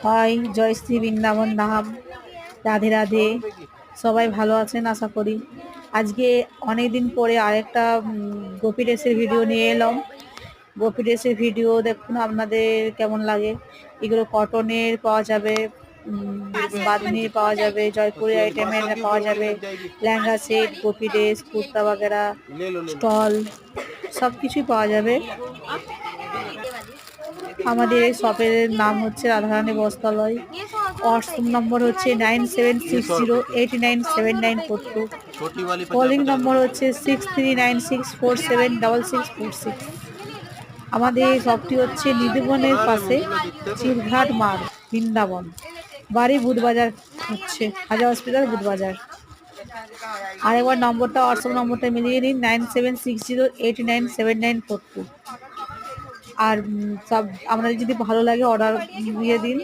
High, Jayashree Vrindavan ধাম, রাধে রাধে। সবাই ভালো আছেন আশা করি। আজকে অনেক দিন পরে আরেকটা গোপী ড্রেসের ভিডিও নিয়ে এলাম। গোপী ড্রেসের ভিডিও দেখুন আপনাদের কেমন লাগে। এগুলো কটনের পাওয়া যাবে, বাঁধনির পাওয়া যাবে, জয়পুরি আইটেমের পাওয়া যাবে, লেহেঙ্গা সেট, গোপী ড্রেস, কুর্তা বাগেরা, স্টল সব কিছুই পাওয়া যাবে। আমাদের এই শপের নাম হচ্ছে রাধারানী বস্ত্রালয়। হোয়াটসঅ্যাপ নম্বর হচ্ছে 9760897942। কলিং নম্বর হচ্ছে 6396476646। আমাদের এই শপটি হচ্ছে নিধিবনের পাশে, চিরঘাট মার্গ, বৃন্দাবন। বাড়ি বুধবাজার হচ্ছে হাজা হসপিটাল, বুধবাজার। আরেকবার নম্বরটা, হোয়াটসঅ্যাপ নম্বরটা মিলিয়ে নিন, 9760897942। আর সব আপনাদের যদি ভালো লাগে অর্ডার দিয়ে দিন।